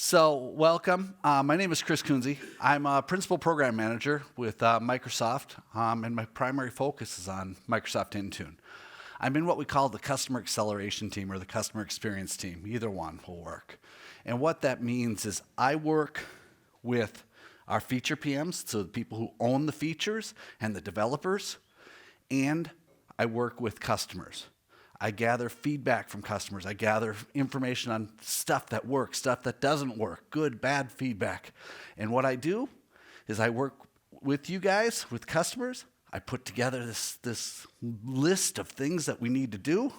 So, welcome. My name is Chris Kunze. I'm a principal program manager with Microsoft, and my primary focus is on Microsoft Intune. I'm in what we call the customer acceleration team or the customer experience team. Either one will work. And what that means is I work with our feature PMs, so the people who own the features and the developers, and I work with customers. I gather feedback from customers. I gather information on stuff that works, stuff that doesn't work, good, bad feedback. And what I do is I work with you guys, with customers. I put together this list of things that we need to do,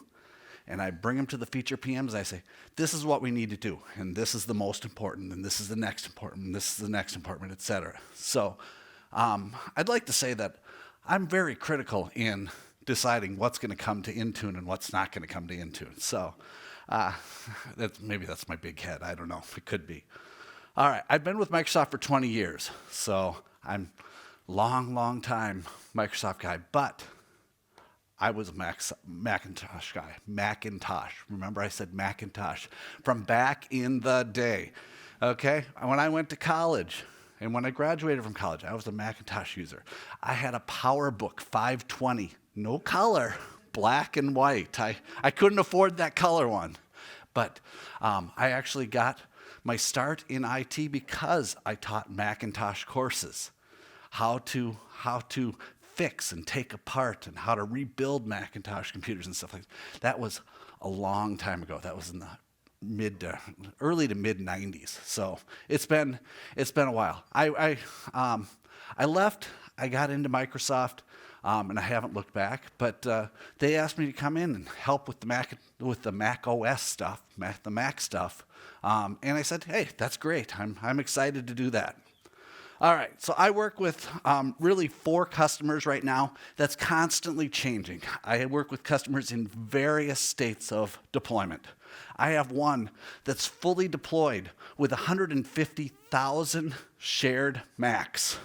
and I bring them to the feature PMs. I say, this is what we need to do, and this is the most important, and this is the next important, and this is the next important, et cetera. So I'd like to say that I'm very critical in deciding what's going to come to Intune and what's not going to come to Intune. So maybe that's my big head. I don't know. It could be. All right. I've been with Microsoft for 20 years. So I'm long time Microsoft guy. But I was a Macintosh guy. Macintosh. Remember I said Macintosh. From back in the day. Okay? When I went to college, and when I graduated from college, I was a Macintosh user. I had a PowerBook 520. No color, black and white. I couldn't afford that color one. But I actually got my start in IT because I taught Macintosh courses. How to fix and take apart and how to rebuild Macintosh computers and stuff like that. That was a long time ago. That was in the early to mid 90s. So it's been a while. I left. I got into Microsoft. And I haven't looked back, but they asked me to come in and help with the macOS stuff, the Mac stuff, and I said, "Hey, that's great. I'm excited to do that." All right, so I work with really 4 customers right now. That's constantly changing. I work with customers in various states of deployment. I have one that's fully deployed with 150,000 shared Macs.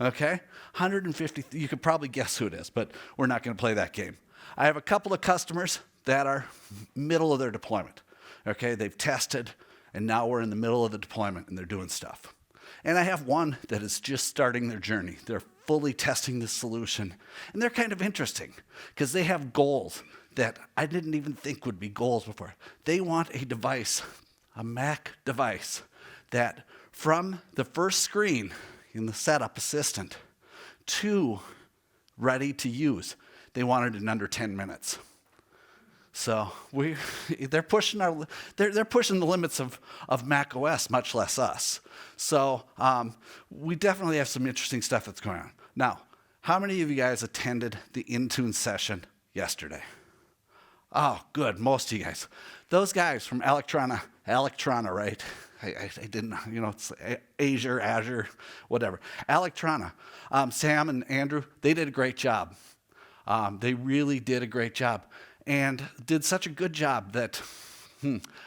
Okay? 150, you could probably guess who it is, but we're not going to play that game. I have a couple of customers that are middle of their deployment. Okay? They've tested, and now we're in the middle of the deployment, and they're doing stuff. And I have one that is just starting their journey. They're fully testing this solution, and they're kind of interesting because they have goals that I didn't even think would be goals before. They want a device, a Mac device, that from the first screen in the setup assistant to ready to use, they want it in under 10 minutes. So they're pushing they're pushing the limits of macOS, much less us. So we definitely have some interesting stuff that's going on. Now, how many of you guys attended the Intune session yesterday? Oh, good, most of you guys. Those guys from Electrona, right? I didn't, it's Azure, whatever. Electrona, Sam and Andrew, they did a great job. They really did a great job and did such a good job that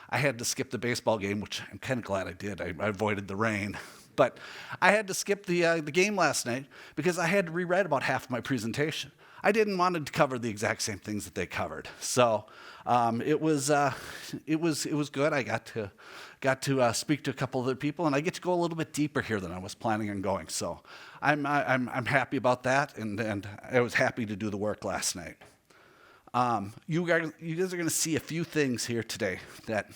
I had to skip the baseball game, which I'm kind of glad I did. I avoided the rain. But I had to skip the game last night because I had to rewrite about half of my presentation. I didn't want to cover the exact same things that they covered. So it was good. I got to speak to a couple other people, and I get to go a little bit deeper here than I was planning on going. So I'm happy about that, and I was happy to do the work last night. You guys are going to see a few things here today that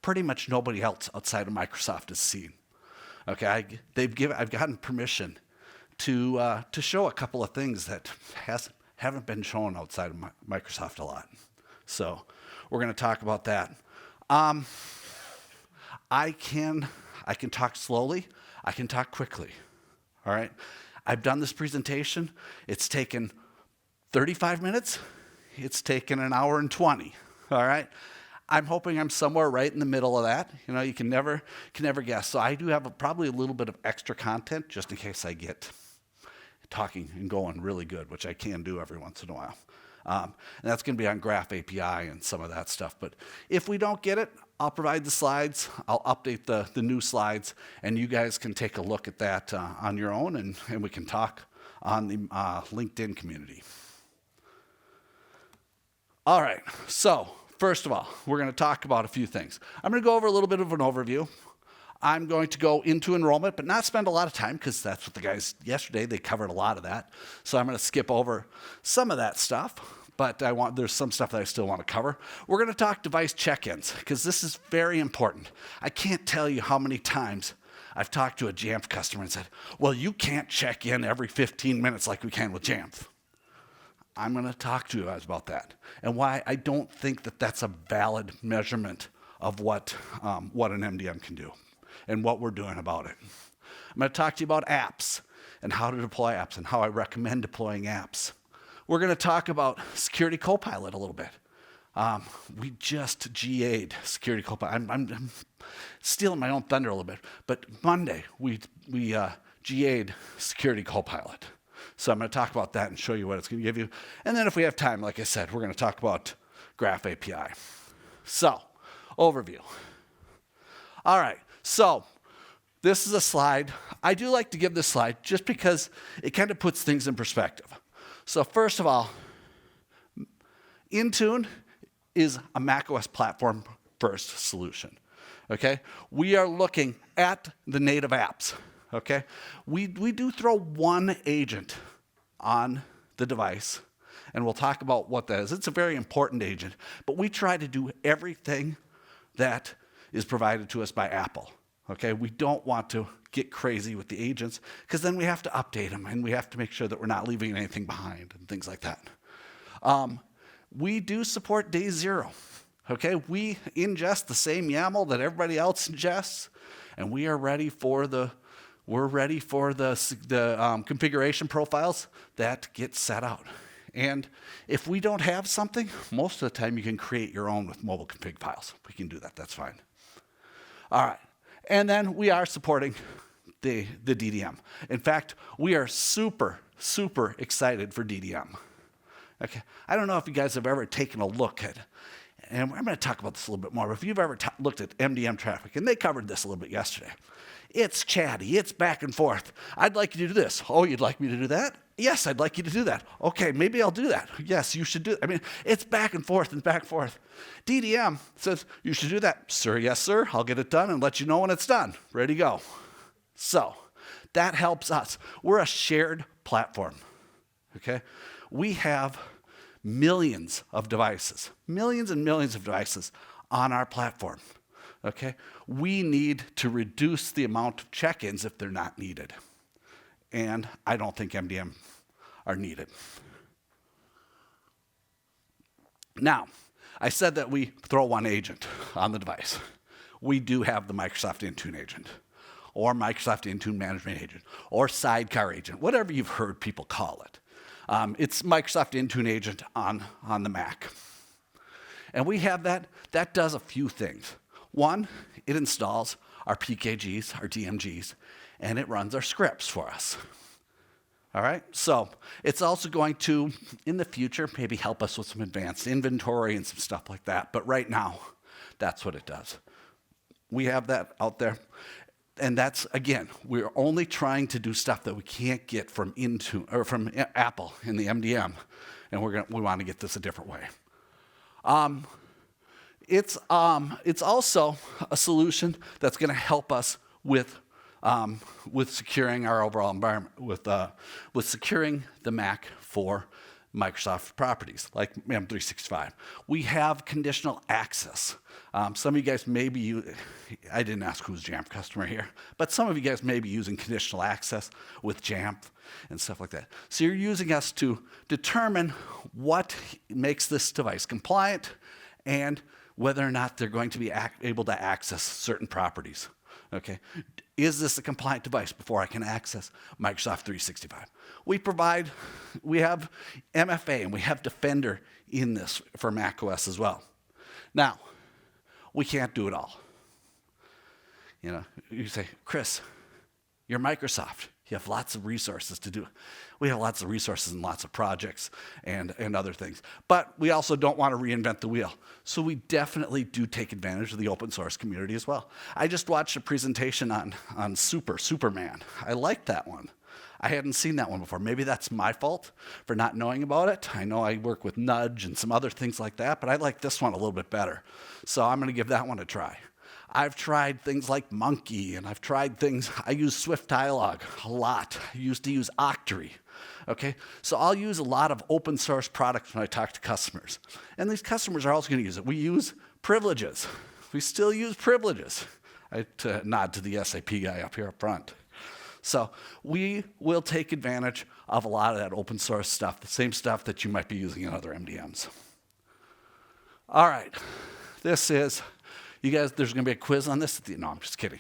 pretty much nobody else outside of Microsoft has seen. Okay, I've gotten permission to show a couple of things that haven't been shown outside of Microsoft a lot. So we're going to talk about that. I can talk slowly. I can talk quickly. All right. I've done this presentation. It's taken 35 minutes. It's taken an hour and 20. All right. I'm hoping I'm somewhere right in the middle of that. You can never guess. So I do have probably a little bit of extra content just in case I get talking and going really good, which I can do every once in a while. And that's going to be on Graph API and some of that stuff. But if we don't get it, I'll provide the slides. I'll update the new slides, and you guys can take a look at that on your own, and we can talk on the LinkedIn community. All right, so first of all, we're going to talk about a few things. I'm going to go over a little bit of an overview. I'm going to go into enrollment, but not spend a lot of time because that's what the guys yesterday, they covered a lot of that. So I'm going to skip over some of that stuff, but there's some stuff that I still want to cover. We're going to talk device check-ins because this is very important. I can't tell you how many times I've talked to a Jamf customer and said, well, you can't check in every 15 minutes like we can with Jamf. I'm going to talk to you guys about that and why I don't think that that's a valid measurement of what an MDM can do and what we're doing about it. I'm going to talk to you about apps and how to deploy apps and how I recommend deploying apps. We're going to talk about Security Copilot a little bit. We just GA'd Security Copilot. I'm stealing my own thunder a little bit, but Monday we GA'd Security Copilot. So I'm going to talk about that and show you what it's going to give you. And then if we have time, like I said, we're going to talk about Graph API. So, overview. All right, so this is a slide. I do like to give this slide just because it kind of puts things in perspective. So first of all, Intune is a macOS platform first solution, okay? We are looking at the native apps, okay? We do throw one agent on the device, and we'll talk about what that is. It's a very important agent, but we try to do everything that is provided to us by Apple, okay? We don't want to get crazy with the agents because then we have to update them and we have to make sure that we're not leaving anything behind and things like that. We do support day 0, okay? We ingest the same YAML that everybody else ingests, and we are ready for the configuration profiles that get set out. And if we don't have something, most of the time you can create your own with mobile config files. We can do that, that's fine. All right, and then we are supporting the DDM. In fact, we are super, super excited for DDM. Okay, I don't know if you guys have ever taken a look at, and I'm going to talk about this a little bit more, but if you've ever looked at MDM traffic, and they covered this a little bit yesterday, it's chatty, it's back and forth. I'd like you to do this. Oh, you'd like me to do that? Yes, I'd like you to do that. Okay, maybe I'll do that. Yes, you should do it. I mean, it's back and forth and back and forth. DDM says, you should do that. Sir, yes, sir. I'll get it done and let you know when it's done. Ready to go. So that helps us. We're a shared platform, okay? We have millions of devices, millions and millions of devices on our platform, okay? We need to reduce the amount of check-ins if they're not needed. And I don't think MDM are needed. Now, I said that we throw one agent on the device. We do have the Microsoft Intune agent, or Microsoft Intune Management agent, or Sidecar agent, whatever you've heard people call it. It's Microsoft Intune agent on the Mac. And we have that. That does a few things. One, it installs our PKGs, our DMGs, and it runs our scripts for us. All right, so it's also going to, in the future, maybe help us with some advanced inventory and some stuff like that. But right now, that's what it does. We have that out there. And that's, again, we're only trying to do stuff that we can't get from Intune or from Apple in the MDM, and we want to get this a different way. It's also a solution that's going to help us with securing our overall environment, with securing the Mac for Microsoft properties like M365. We have conditional access. Some of you guys may be, I didn't ask who's Jamf customer here, but some of you guys may be using conditional access with Jamf and stuff like that. So you're using us to determine what makes this device compliant and whether or not they're going to be able to access certain properties. Okay, is this a compliant device before I can access Microsoft 365? We have MFA and we have Defender in this for macOS as well. Now, we can't do it all. You know, you say, Chris, you're Microsoft. You have lots of resources to do. We have lots of resources and lots of projects and other things. But we also don't want to reinvent the wheel. So we definitely do take advantage of the open source community as well. I just watched a presentation on Superman. I liked that one. I hadn't seen that one before. Maybe that's my fault for not knowing about it. I know I work with Nudge and some other things like that, but I like this one a little bit better. So I'm going to give that one a try. I've tried things like Monkey, and I've tried things, I use Swift Dialog a lot. I used to use Octory. Okay, so I'll use a lot of open source products when I talk to customers. And these customers are also going to use it. We use privileges. We still use privileges. I nod to the SAP guy up here up front. So we will take advantage of a lot of that open source stuff, the same stuff that you might be using in other MDMs. All right, this is, you guys, there's going to be a quiz on this. No, I'm just kidding.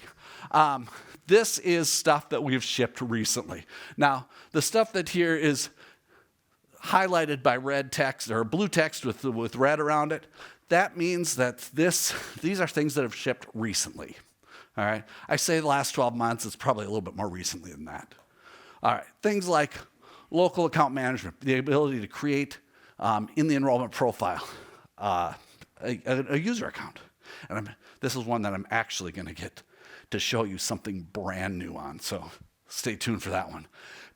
This is stuff that we've shipped recently. Now, the stuff that here is highlighted by red text or blue text with red around it, that means that these are things that have shipped recently. All right, I say the last 12 months, it's probably a little bit more recently than that. All right, things like local account management, the ability to create in the enrollment profile a user account. And this is one that I'm actually going to get to show you something brand new on, so stay tuned for that one.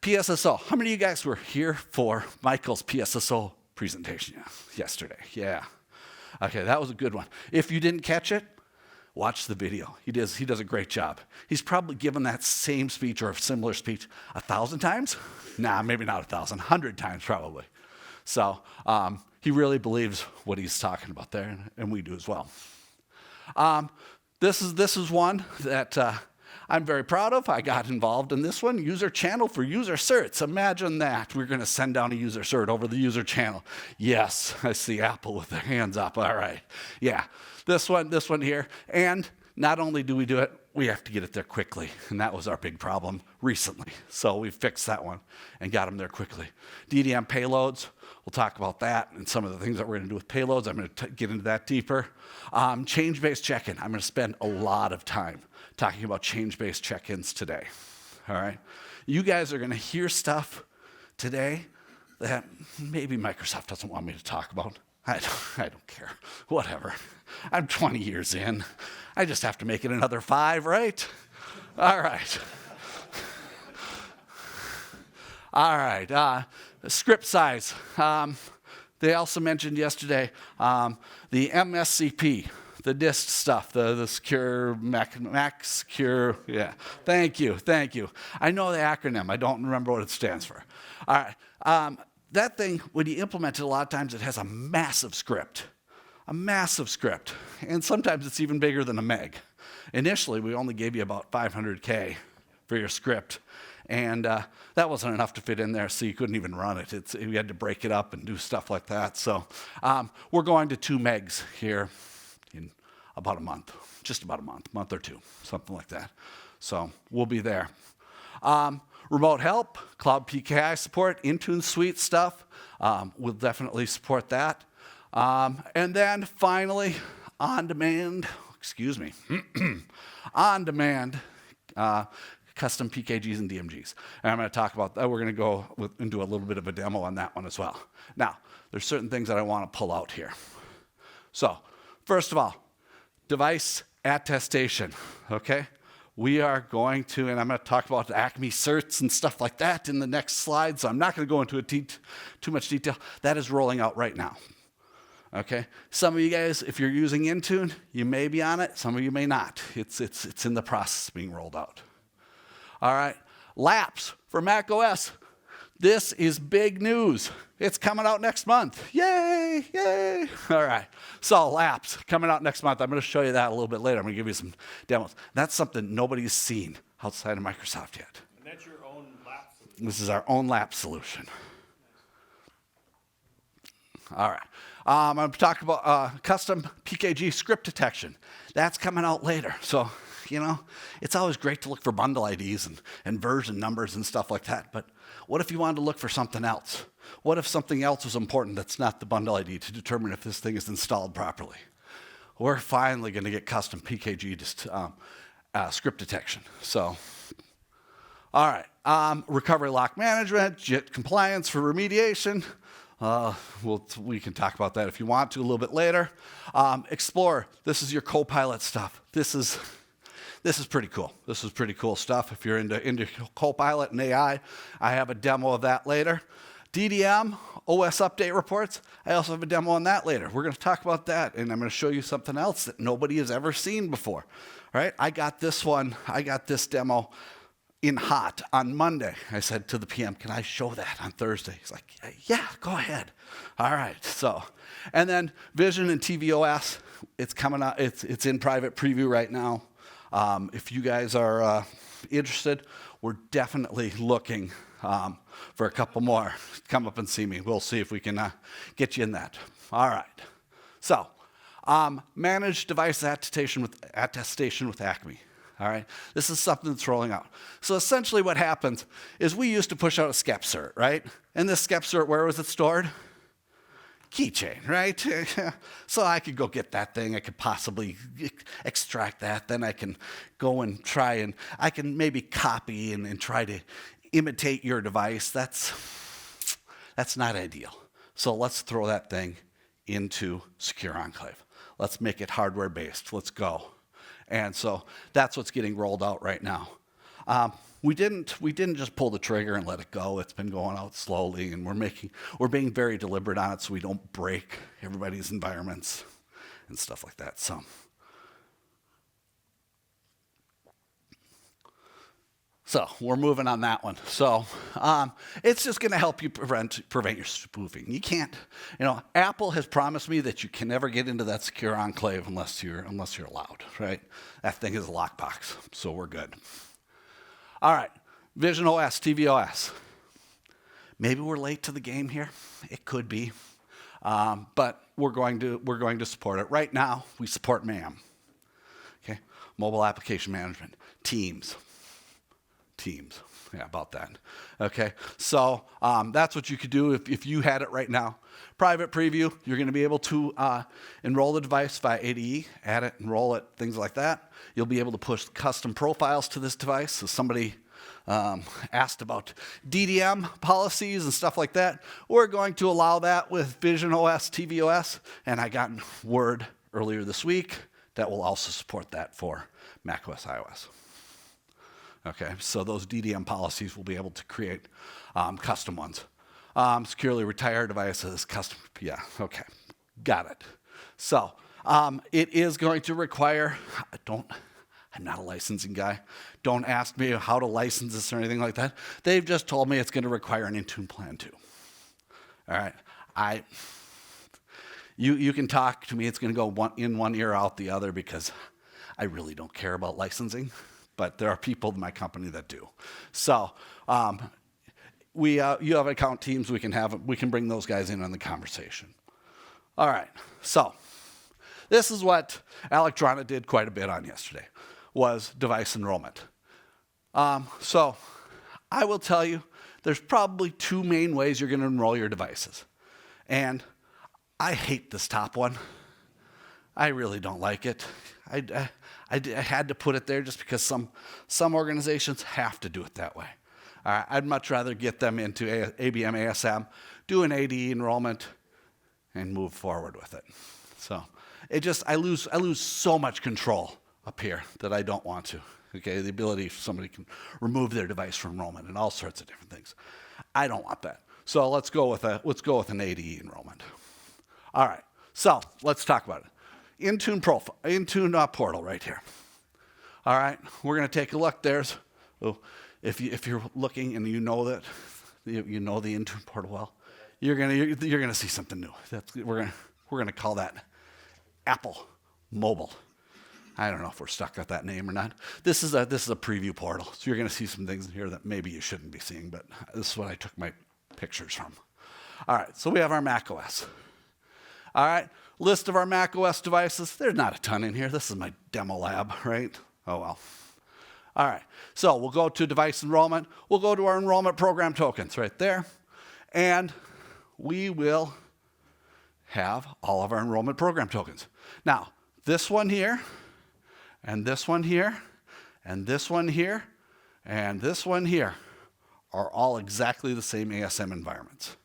PSSO, how many of you guys were here for Michael's PSSO presentation yesterday? Yeah. Okay, that was a good one. If you didn't catch it, watch the video. He does a great job. He's probably given that same speech or a similar speech 1,000 times. Nah, maybe not 1,000, 100 times probably. So he really believes what he's talking about there, and we do as well. This is one that I'm very proud of. I got involved in this one, user channel for user certs. Imagine that. We're going to send down a user cert over the user channel. Yes, I see Apple with their hands up. All right. Yeah, this one here. And not only do we do it, we have to get it there quickly. And that was our big problem recently. So we fixed that one and got them there quickly. DDM payloads. We'll talk about that and some of the things that we're going to do with payloads. I'm going to get into that deeper. Change-based check-in. I'm going to spend a lot of time talking about change-based check-ins today. All right? You guys are going to hear stuff today that maybe Microsoft doesn't want me to talk about. I don't care. Whatever. I'm 20 years in. I just have to make it another 5, right? All right. All right. Script size. They also mentioned yesterday the MSCP, the dist stuff, the secure Mac secure. Yeah. Thank you. I know the acronym. I don't remember what it stands for. All right. That thing, when you implement it, a lot of times it has a massive script. And sometimes it's even bigger than a meg. Initially, we only gave you about 500K for your script. And that wasn't enough to fit in there, so you couldn't even run it. We had to break it up and do stuff like that. So we're going to 2 megs here in about a month, just about a month or two, something like that. So we'll be there. Remote help, Cloud PKI support, Intune Suite stuff, we'll definitely support that. And then finally, on-demand, on-demand, custom PKGs and DMGs. And I'm going to talk about that. We're going to go and do a little bit of a demo on that one as well. Now, there's certain things that I want to pull out here. So, first of all, device attestation, okay? We are going to, and I'm going to talk about the ACME certs and stuff like that in the next slide, so I'm not going to go into too much detail. That is rolling out right now. Okay, some of you guys, if you're using Intune, you may be on it. Some of you may not. It's in the process of being rolled out. All right, Laps for macOS. This is big news. It's coming out next month. Yay, yay. All right, so Laps coming out next month. I'm going to show you that a little bit later. I'm going to give you some demos. That's something nobody's seen outside of Microsoft yet. And that's your own lap solution. This is our own lap solution. All right. I'm going to talk about custom PKG script detection. That's coming out later. So, you know, it's always great to look for bundle IDs and version numbers and stuff like that. But what if you wanted to look for something else? What if something else was important that's not the bundle ID to determine if this thing is installed properly? We're finally going to get custom PKG script detection. So, all right. Recovery lock management, JIT compliance for remediation. We can talk about that if you want to a little bit later. Explore, this is your copilot stuff. This this is pretty cool. This is pretty cool stuff. If you're into Copilot and AI, I have a demo of that later. DDM, OS update reports, I also have a demo on that later. We're going to talk about that, and I'm going to show you something else that nobody has ever seen before. All right, I got this demo in hot on Monday. I said to the PM, can I show that on Thursday? He's like, yeah, go ahead. All right, so, and then Vision and tvOS, it's coming out, it's in private preview right now. If you guys are interested, we're definitely looking for a couple more. Come up and see me. We'll see if we can get you in that. All right. So, managed device attestation with ACME. All right. This is something that's rolling out. So essentially, what happens is we used to push out a SCEP cert, right? And this SCEP cert, where was it stored? Keychain, right? So I could go get that thing. I could possibly extract that. Then I can go and try and I can maybe copy and try to imitate your device. That's not ideal. So let's throw that thing into Secure Enclave. Let's make it hardware based. Let's go. And so that's what's getting rolled out right now. We didn't just pull the trigger and let it go. It's been going out slowly, and we're being very deliberate on it so we don't break everybody's environments and stuff like that. So we're moving on that one. So it's just going to help you prevent your spoofing. You can't, Apple has promised me that you can never get into that secure enclave unless you're allowed, right? That thing is a lockbox, so we're good. All right, VisionOS, tvOS. Maybe we're late to the game here. It could be, but we're going to support it. Right now, we support MAM. Okay, mobile application management, Teams. Yeah, about that. Okay, so that's what you could do if you had it right now. Private preview, you're going to be able to enroll the device via ADE, add it, enroll it, things like that. You'll be able to push custom profiles to this device. So somebody asked about DDM policies and stuff like that. We're going to allow that with VisionOS, tvOS, and I got word earlier this week that will also support that for macOS, iOS. Okay, so those DDM policies will be able to create custom ones. Securely retire devices, custom, yeah, okay, got it. So it is going to require, I'm not a licensing guy. Don't ask me how to license this or anything like that. They've just told me it's going to require an Intune plan too. All right, you can talk to me, it's going to go in one ear, out the other, because I really don't care about licensing. But there are people in my company that do. So you have account teams. We can bring those guys in on the conversation. All right. So this is what Electrona did quite a bit on yesterday, was device enrollment. So I will tell you, there's probably two main ways you're going to enroll your devices, and I hate this top one. I really don't like it. I had to put it there just because some organizations have to do it that way. I'd much rather get them into ABM ASM, do an AD enrollment, and move forward with it. So I lose so much control up here that I don't want to. Okay, the ability somebody can remove their device from enrollment and all sorts of different things. I don't want that. So let's go with an AD enrollment. All right. So let's talk about it. Intune portal right here. All right, we're going to take a look. If you're looking and you know that you know the Intune portal well, you're going to see something new. We're going to call that Apple Mobile. I don't know if we're stuck with that name or not. This is a preview portal, so you're going to see some things in here that maybe you shouldn't be seeing, but this is what I took my pictures from. All right, so we have our macOS. All right, list of our macOS devices. There's not a ton in here. This is my demo lab, right? Oh, well. All right, so we'll go to device enrollment. We'll go to our enrollment program tokens right there, and we will have all of our enrollment program tokens. Now, this one here, and this one here, and this one here, and this one here are all exactly the same ASM environments.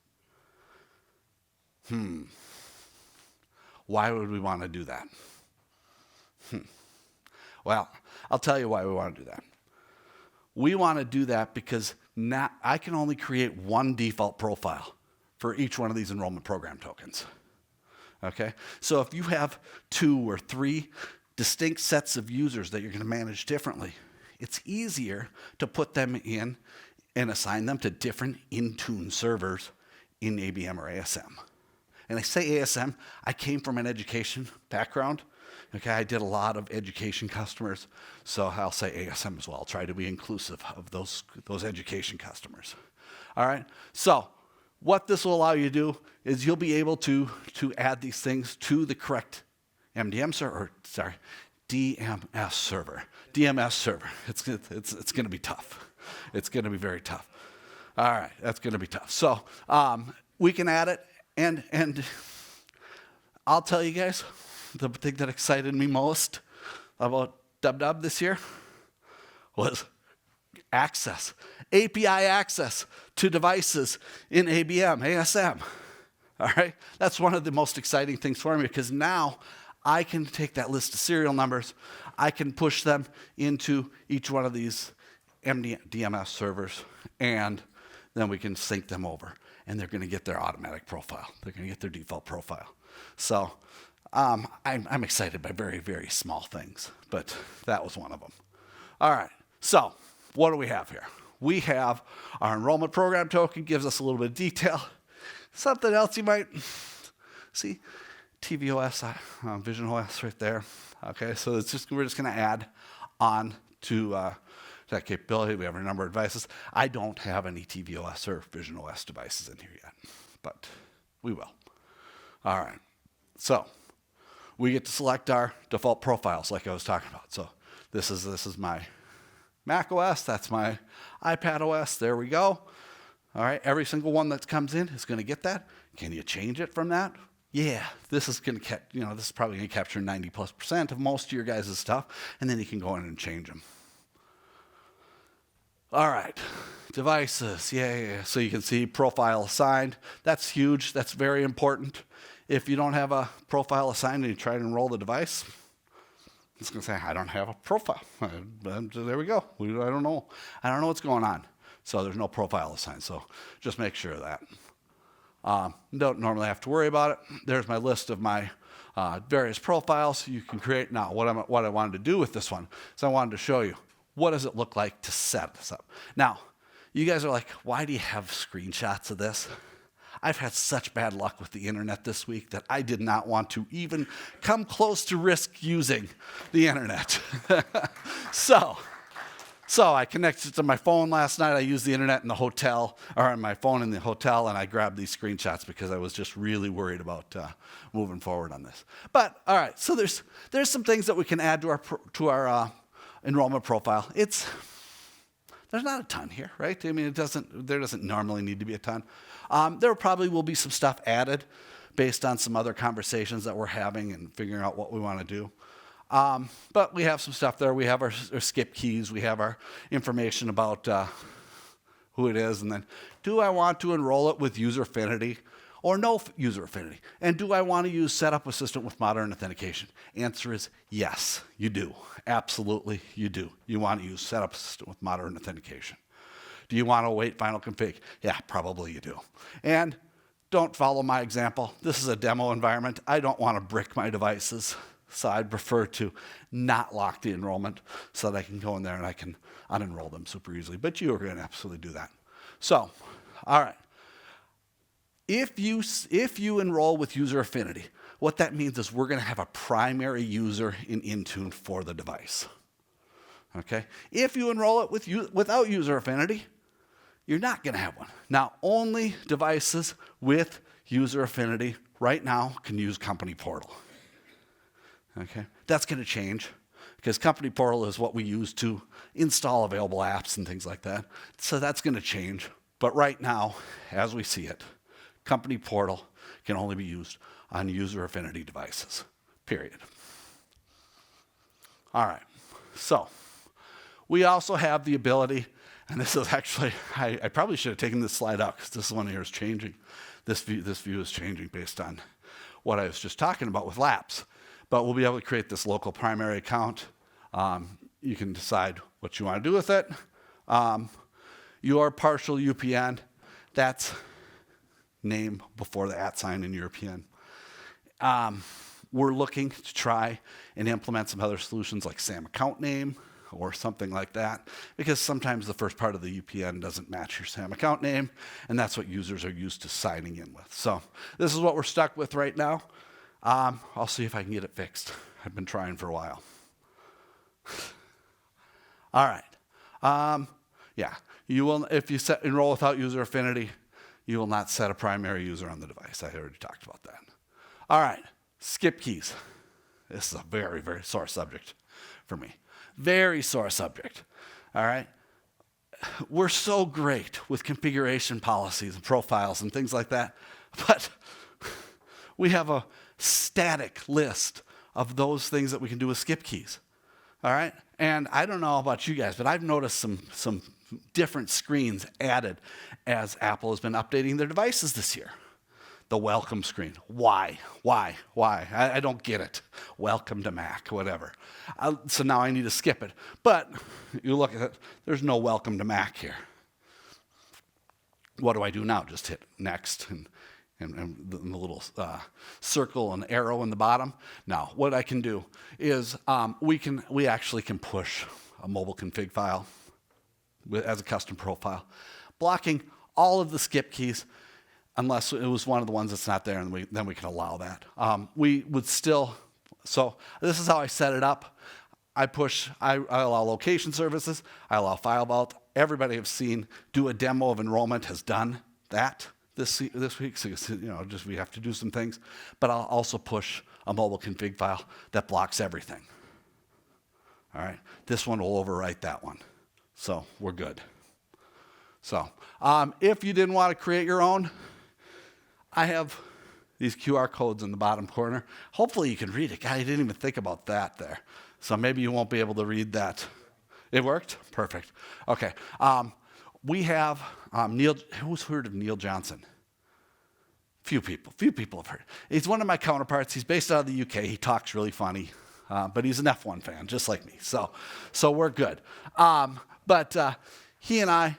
Why would we want to do that? Well, I'll tell you why we want to do that. We want to do that because now I can only create one default profile for each one of these enrollment program tokens. Okay? So if you have 2 or 3 distinct sets of users that you're going to manage differently, it's easier to put them in and assign them to different Intune servers in ABM or ASM. And I say ASM, I came from an education background. Okay, I did a lot of education customers, so I'll say ASM as well. I'll try to be inclusive of those education customers. All right, so what this will allow you to do is you'll be able to add these things to the correct DMS server. DMS server. It's going to be tough. It's going to be very tough. All right, that's going to be tough. So we can add it, and I'll tell you guys, the thing that excited me most about DubDub this year was access, API access to devices in ABM, ASM. All right, that's one of the most exciting things for me because now I can take that list of serial numbers, I can push them into each one of these DMS servers, and then we can sync them over, and they're going to get their automatic profile. They're going to get their default profile. So I'm excited by very, very small things, but that was one of them. All right, so what do we have here? We have our enrollment program token, gives us a little bit of detail. Something else you might see, tvOS, VisionOS right there. Okay, so we're just going to add on to that capability. We have a number of devices. I don't have any tvOS or VisionOS devices in here yet, but we will. All right, so we get to select our default profiles like I was talking about. So this is my macOS, that's my iPadOS, there we go. All right, every single one that comes in is going to get that. Can you change it from that? Yeah, this is going to this is probably going to capture 90+% of most of your guys' stuff, and then you can go in and change them. All right, devices, yeah. So you can see profile assigned. That's huge, that's very important. If you don't have a profile assigned and you try to enroll the device, it's going to say, I don't have a profile. There we go. I don't know what's going on. So there's no profile assigned. So just make sure of that. Don't normally have to worry about it. There's my list of my various profiles you can create. Now, what I wanted to do with this one is I wanted to show you, what does it look like to set this up? Now, you guys are like, why do you have screenshots of this? I've had such bad luck with the internet this week that I did not want to even come close to risk using the internet. So I connected to my phone last night. I used the internet in the hotel, or on my phone in the hotel, and I grabbed these screenshots because I was just really worried about moving forward on this. But all right, so there's some things that we can add to our enrollment profile. There's not a ton here, right? I mean, there doesn't normally need to be a ton. There probably will be some stuff added based on some other conversations that we're having and figuring out what we want to do. But we have some stuff there. We have our skip keys. We have our information about who it is. And then, do I want to enroll it with user affinity or no user affinity? And do I want to use Setup Assistant with modern authentication? Answer is yes, you do. Absolutely, you do. You want to use Setup Assistant with modern authentication. Do you want to await final config? Yeah, probably you do. And don't follow my example. This is a demo environment. I don't want to brick my devices. So I'd prefer to not lock the enrollment so that I can go in there and I can unenroll them super easily. But you are going to absolutely do that. So, all right. If you enroll with user affinity, what that means is we're going to have a primary user in Intune for the device. Okay? If you enroll it without user affinity, you're not going to have one. Now, only devices with user affinity right now can use Company Portal. Okay, that's going to change because Company Portal is what we use to install available apps and things like that. So that's going to change. But right now, as we see it, Company Portal can only be used on user affinity devices, period. All right, so we also have the ability, and this is actually, I probably should have taken this slide out because this one here is changing. This view is changing based on what I was just talking about with laps. But we'll be able to create this local primary account you can decide what you want to do with it. Your partial UPN, that's name before the @ sign in European. We're looking to try and implement some other solutions like SAM account name or something like that, because sometimes the first part of the UPN doesn't match your SAM account name, and that's what users are used to signing in with. So this is what we're stuck with right now. I'll see if I can get it fixed. I've been trying for a while. All right. Yeah, you will, if you set enroll without user affinity, you will not set a primary user on the device. I already talked about that. All right, skip keys. This is a very, very sore subject for me. Very sore subject. All right. We're so great with configuration policies and profiles and things like that, but we have a static list of those things that we can do with skip keys. All right? And I don't know about you guys, but I've noticed some different screens added as Apple has been updating their devices this year. The welcome screen. Why? I don't get it. Welcome to Mac, whatever. So now I need to skip it. But you look at it, there's no welcome to Mac here. What do I do now? Just hit next and the little circle and arrow in the bottom. Now, what I can do is we actually can push a mobile config file as a custom profile, blocking all of the skip keys, unless it was one of the ones that's not there, and then we can allow that. We would still, so this is how I set it up. I allow location services, I allow file vault. Everybody I've seen do a demo of enrollment has done that this week, so just we have to do some things. But I'll also push a mobile config file that blocks everything. All right, this one will overwrite that one. So we're good. So if you didn't want to create your own, I have these QR codes in the bottom corner. Hopefully you can read it. God, I didn't even think about that there. So maybe you won't be able to read that. It worked? Perfect. Okay. We have Neil. Who's heard of Neil Johnson? Few people have heard. He's one of my counterparts. He's based out of the UK. He talks really funny, but he's an F1 fan, just like me. So we're good. But he and I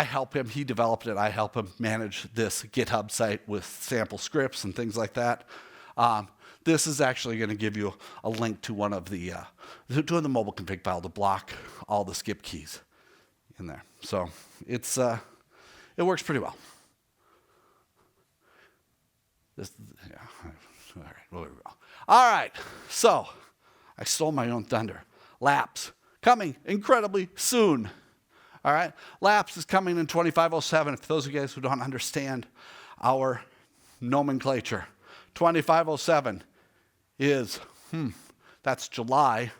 help him. He developed it. I help him manage this GitHub site with sample scripts and things like that. This is actually going to give you a link to one of the mobile config file to block all the skip keys in there. So it works pretty well. All right, well, there we go. All right, so I stole my own thunder. Laps coming incredibly soon. All right, Laps is coming in 2507. For those of you guys who don't understand our nomenclature, 2507 is, that's July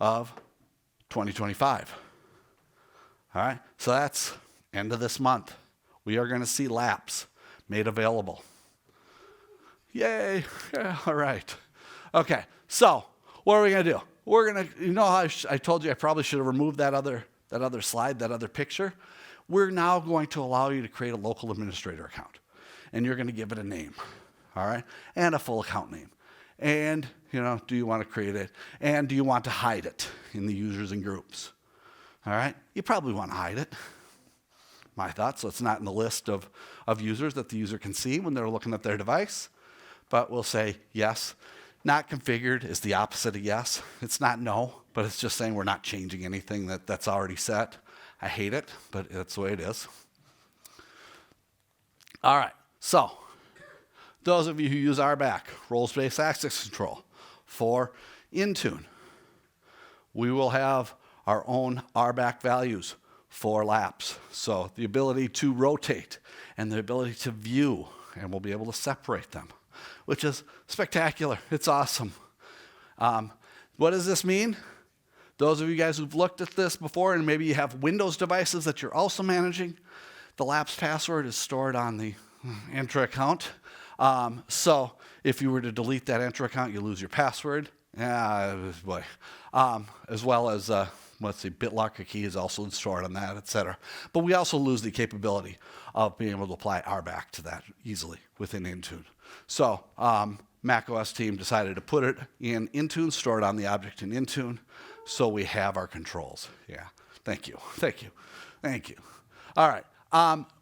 of 2025. All right, so that's end of this month. We are going to see Laps made available. Yay, yeah, all right. Okay, so what are we going to do? We're going to, how I told you I probably should have removed that other slide, that other picture. We're now going to allow you to create a local administrator account. And you're going to give it a name, all right? And a full account name. And, do you want to create it? And do you want to hide it in the users and groups? All right? You probably want to hide it. My thoughts, so it's not in the list of users that the user can see when they're looking at their device. But we'll say yes. Not configured is the opposite of yes. It's not no, but it's just saying we're not changing anything that's already set. I hate it, but that's the way it is. All right, so those of you who use RBAC, roles-based access control, for Intune, we will have our own RBAC values for Laps. So the ability to rotate and the ability to view, and we'll be able to separate them, which is spectacular. It's awesome. What does this mean? Those of you guys who've looked at this before and maybe you have Windows devices that you're also managing, the Laps password is stored on the Entra account. So if you were to delete that Entra account, you lose your password. Boy. As well as, BitLocker key is also stored on that, etc. But we also lose the capability of being able to apply RBAC to that easily within Intune. So macOS team decided to put it in Intune, store it on the object in Intune. so we have our controls. Yeah, thank you. All right,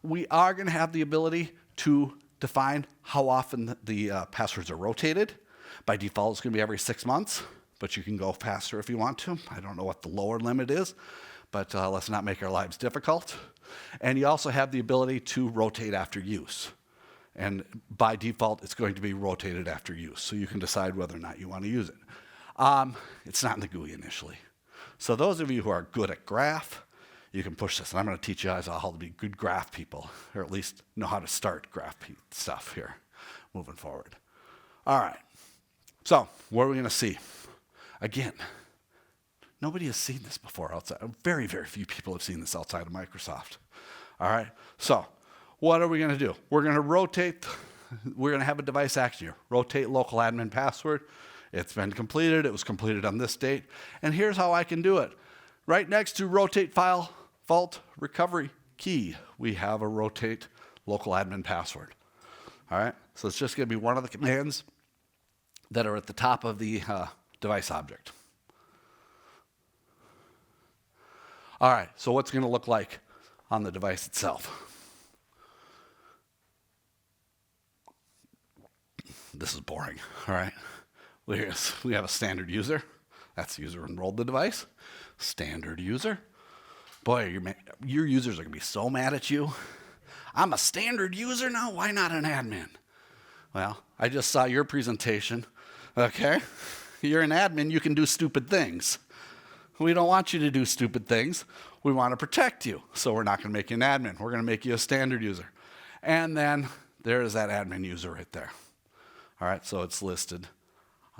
we are going to have the ability to define how often the passwords are rotated. By default, it's going to be every 6 months, but you can go faster if you want to. I don't know what the lower limit is, but let's not make our lives difficult. And you also have the ability to rotate after use. And by default, it's going to be rotated after use, so you can decide whether or not you want to use it. It's not in the GUI initially. So those of you who are good at graph, you can push this. And I'm going to teach you guys how to be good graph people, or at least know how to start graph stuff here moving forward. All right. So what are we going to see? Again, nobody has seen this before outside. Very, very few people have seen this outside of Microsoft. All right. So what are we going to do? We're going to rotate. We're going to have a device action here. Rotate local admin password. It's been completed. It was completed on this date. And here's how I can do it. Right next to rotate file vault recovery key, we have a rotate local admin password. All right. So it's just going to be one of the commands that are at the top of the device object. All right. So what's it going to look like on the device itself? This is boring, all right? We have a standard user. That's the user who enrolled the device. Standard user. Boy, your users are going to be so mad at you. I'm a standard user now? Why not an admin? Well, I just saw your presentation, okay? You're an admin, you can do stupid things. We don't want you to do stupid things. We want to protect you, so we're not going to make you an admin. We're going to make you a standard user. And then there's that admin user right there. All right, so it's listed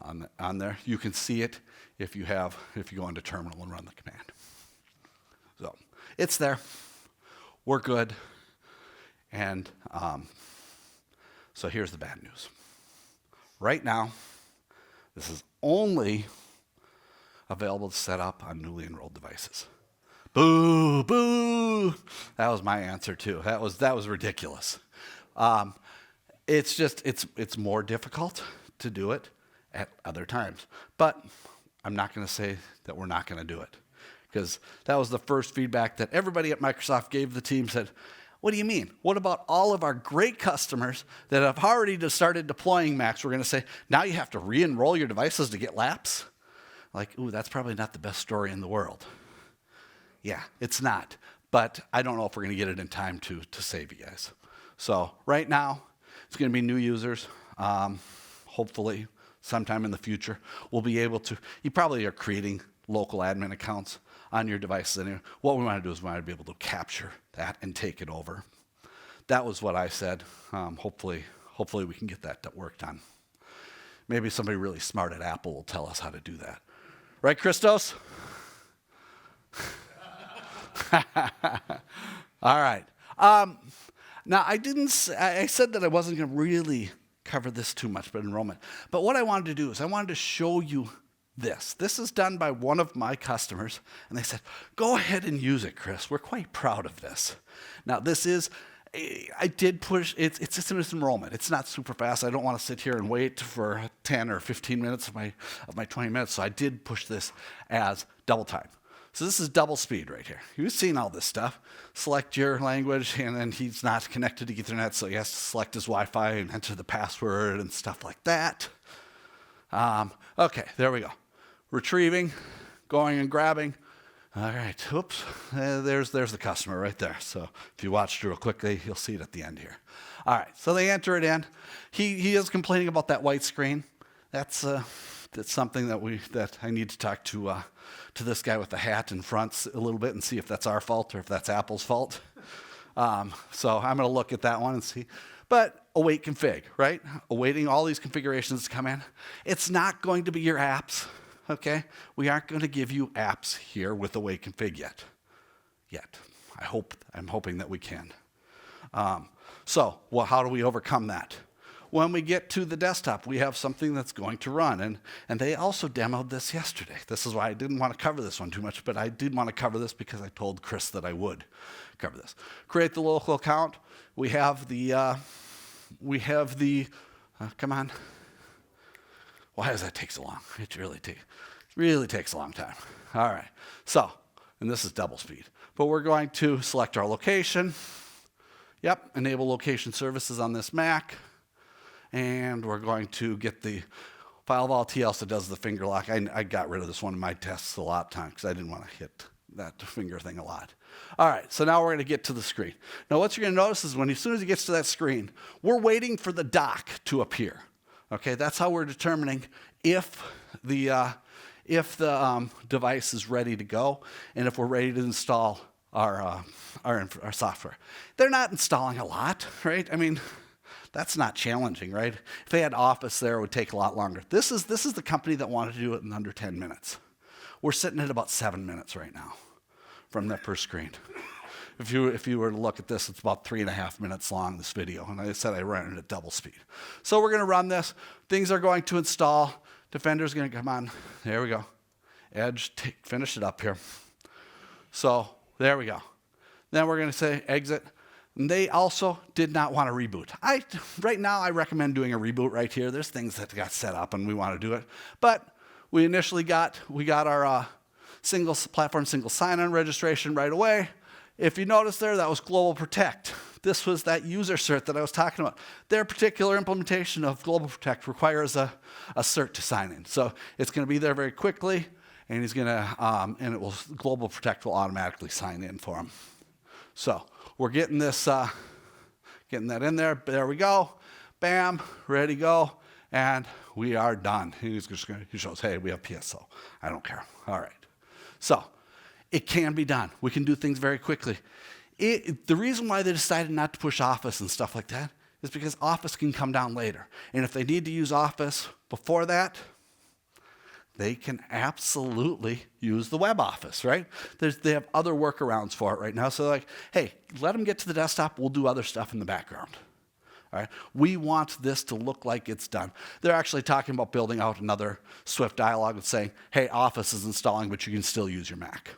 on there. You can see it if you go into terminal and run the command. So it's there. We're good. And so here's the bad news. Right now, this is only available to set up on newly enrolled devices. Boo, boo. That was my answer too. That was ridiculous. It's more difficult to do it at other times. But I'm not going to say that we're not going to do it, because that was the first feedback that everybody at Microsoft gave the team. Said, what do you mean? What about all of our great customers that have already started deploying Macs? We're going to say, now you have to re-enroll your devices to get laps? Like, ooh, that's probably not the best story in the world. Yeah, it's not. But I don't know if we're going to get it in time to save you guys. So right now, it's going to be new users. Hopefully, sometime in the future, we'll be able to. You probably are creating local admin accounts on your devices anyway. What we want to do is we want to be able to capture that and take it over. That was what I said. Hopefully we can get that worked on. Maybe somebody really smart at Apple will tell us how to do that. Right, Christos? All right. Now, I said that I wasn't going to really cover this too much, but enrollment. But what I wanted to do is I wanted to show you this. This is done by one of my customers, and they said, go ahead and use it, Chris. We're quite proud of this. Now, this is, I did push, it's just enrollment. It's not super fast. I don't want to sit here and wait for 10 or 15 minutes of my 20 minutes, so I did push this as double time. So this is double speed right here. You've seen all this stuff. Select your language, and then he's not connected to Ethernet, so he has to select his Wi-Fi and enter the password and stuff like that. Okay, there we go. Retrieving, going and grabbing. All right, oops, there's the customer right there. So if you watched real quickly, you'll see it at the end here. All right, so they enter it in. He is complaining about that white screen. That's something that I need to talk to this guy with the hat in front a little bit and see if that's our fault or if that's Apple's fault. So I'm going to look at that one and see. But await config, right? Awaiting all these configurations to come in. It's not going to be your apps, okay? We aren't going to give you apps here with await config yet. I'm hoping that we can. So how do we overcome that? When we get to the desktop, we have something that's going to run. And they also demoed this yesterday. This is why I didn't want to cover this one too much, but I did want to cover this because I told Chris that I would cover this. Create the local account. We have the, come on. Why does that take so long? It really takes a long time. All right, so, and this is double speed, but we're going to select our location. Yep, enable location services on this Mac. And we're going to get the file vault else that does the finger lock. I got rid of this one in my tests a lot of times because I didn't want to hit that finger thing a lot. All right, so now we're going to get to the screen. Now what you're going to notice is as soon as it gets to that screen, we're waiting for the dock to appear. Okay, that's how we're determining if the device is ready to go and if we're ready to install our software. They're not installing a lot, right? I mean, that's not challenging, right? If they had Office there, it would take a lot longer. This is the company that wanted to do it in under 10 minutes. We're sitting at about 7 minutes right now from that per screen. If you were to look at this, it's about 3.5 minutes long, this video. And I said I ran it at double speed. So we're going to run this. Things are going to install. Defender's going to come on. There we go. Edge, finish it up here. So there we go. Then we're going to say exit. And they also did not want to reboot. Right now, I recommend doing a reboot right here. There's things that got set up and we want to do it. But we initially got our single platform, single sign-on registration right away. If you notice there, that was Global Protect. This was that user cert that I was talking about. Their particular implementation of Global Protect requires a cert to sign in. So it's going to be there very quickly, and he's going to, Global Protect will automatically sign in for him. So we're getting this, getting that in there. There we go. Bam, ready to go, and we are done. He shows, hey, we have PSO. I don't care. All right. So it can be done. We can do things very quickly. The reason why they decided not to push Office and stuff like that is because Office can come down later. And if they need to use Office before that, they can absolutely use the web office, right? They have other workarounds for it right now. So like, hey, let them get to the desktop. We'll do other stuff in the background. All right? We want this to look like it's done. They're actually talking about building out another Swift dialog and saying, hey, Office is installing, but you can still use your Mac.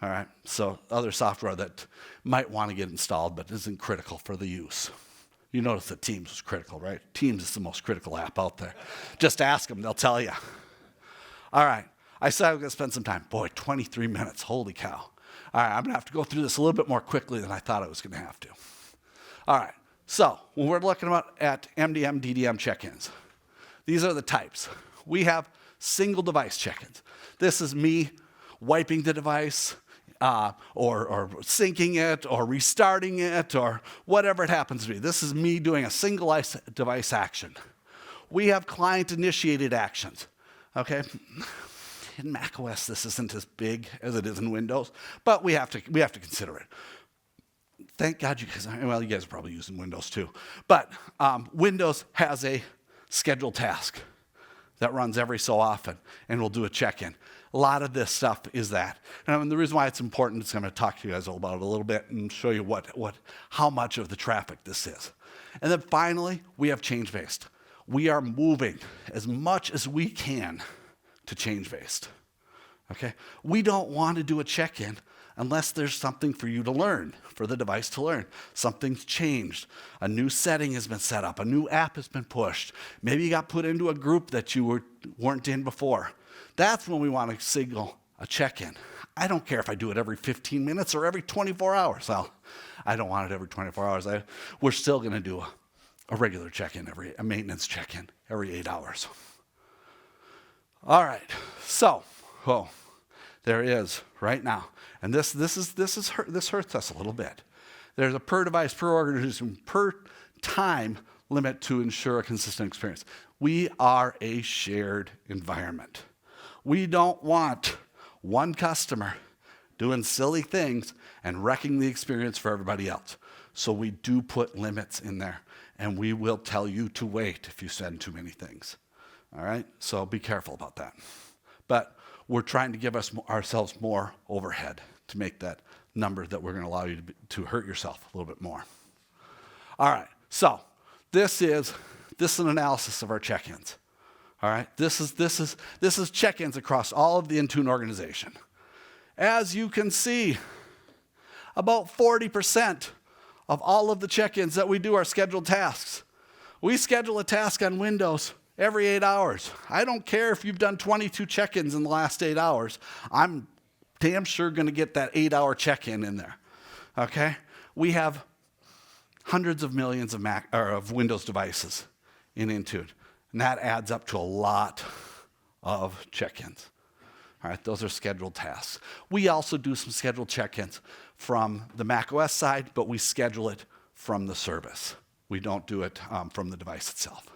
All right? So other software that might want to get installed but isn't critical for the use. You notice that Teams was critical, right? Teams is the most critical app out there. Just ask them. They'll tell you. All right, I said I was going to spend some time. Boy, 23 minutes, holy cow. All right, I'm going to have to go through this a little bit more quickly than I thought I was going to have to. All right, so when we're looking at MDM, DDM check-ins, these are the types. We have single device check-ins. This is me wiping the device or syncing it or restarting it or whatever it happens to be. This is me doing a single device action. We have client-initiated actions. Okay, in macOS this isn't as big as it is in Windows, but we have to consider it. Thank God you guys, well, you guys are probably using Windows too, but Windows has a scheduled task that runs every so often, and we'll do a check-in. A lot of this stuff is that, and the reason why it's important is I'm going to talk to you guys all about it a little bit and show you how much of the traffic this is. And then finally, we have change-based. We are moving as much as we can to change-based, okay? We don't want to do a check-in unless there's something for you to learn, for the device to learn. Something's changed. A new setting has been set up. A new app has been pushed. Maybe you got put into a group that you weren't in before. That's when we want to signal a check-in. I don't care if I do it every 15 minutes or every 24 hours. Well, I don't want it every 24 hours. We're still going to do a regular check-in, a maintenance check-in every 8 hours. All right, so, there is right now, and this hurts us a little bit. There's a per device, per organization, per time limit to ensure a consistent experience. We are a shared environment. We don't want one customer doing silly things and wrecking the experience for everybody else. So we do put limits in there. And we will tell you to wait if you send too many things. All right? So be careful about that. But we're trying to give ourselves more overhead to make that number that we're going to allow you to hurt yourself a little bit more. All right. So this is an analysis of our check-ins. All right? This is check-ins across all of the Intune organization. As you can see, about 40% of all of the check-ins that we do are scheduled tasks. We schedule a task on Windows Every 8 hours. I don't care if you've done 22 check-ins in the last 8 hours. I'm damn sure going to get that 8-hour check-in in there. Okay? We have hundreds of millions of of Windows devices in Intune, and that adds up to a lot of check-ins. All right, those are scheduled tasks. We also do some scheduled check-ins from the macOS side, but we schedule it from the service. We don't do it from the device itself.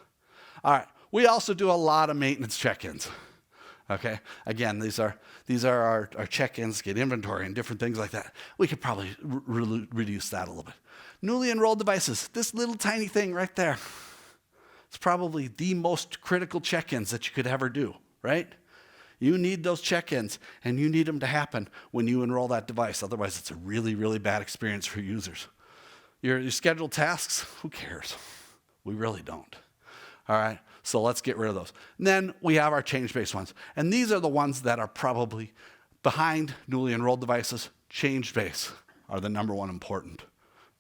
All right, we also do a lot of maintenance check-ins. Okay, again, these are our check-ins, get inventory and different things like that. We could probably reduce that a little bit. Newly enrolled devices, this little tiny thing right there. It's probably the most critical check-ins that you could ever do, right? You need those check-ins, and you need them to happen when you enroll that device. Otherwise, it's a really, really bad experience for users. Your scheduled tasks, who cares? We really don't. All right, so let's get rid of those. And then we have our change-based ones. And these are the ones that are probably behind newly enrolled devices. Change-based are the number one important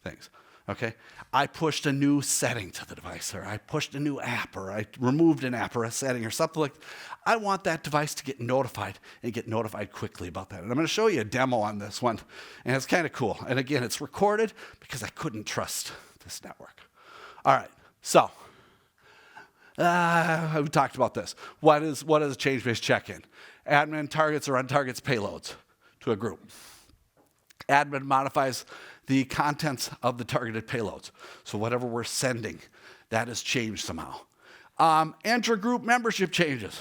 things. Okay, I pushed a new setting to the device, or I pushed a new app, or I removed an app or a setting or something like that. I want that device to get notified and get notified quickly about that. And I'm going to show you a demo on this one, and it's kind of cool. And again, it's recorded because I couldn't trust this network. All right, so we talked about this. What is a change-based check-in? Admin targets or untargets payloads to a group. Admin modifies the contents of the targeted payloads. So whatever we're sending, that has changed somehow. Enter group membership changes.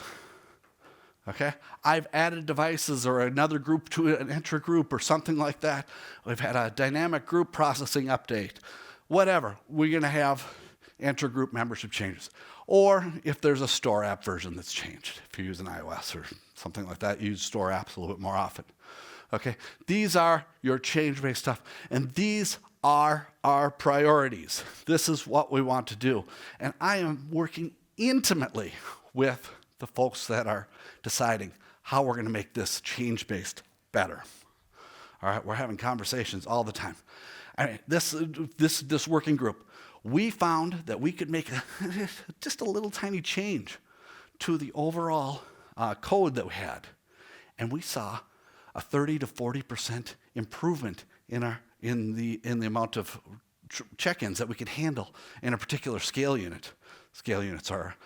Okay, I've added devices or another group to an enter group or something like that. We've had a dynamic group processing update. Whatever, we're gonna have enter group membership changes. Or if there's a store app version that's changed. If you're using iOS or something like that, you use store apps a little bit more often. Okay, these are your change-based stuff, and these are our priorities. This is what we want to do. And I am working intimately with the folks that are deciding how we're gonna make this change-based better. All right, we're having conversations all the time. I mean, this working group, we found that we could make just a little tiny change to the overall code that we had. And we saw a 30 to 40% improvement in the amount of check-ins that we could handle in a particular scale unit. Scale units are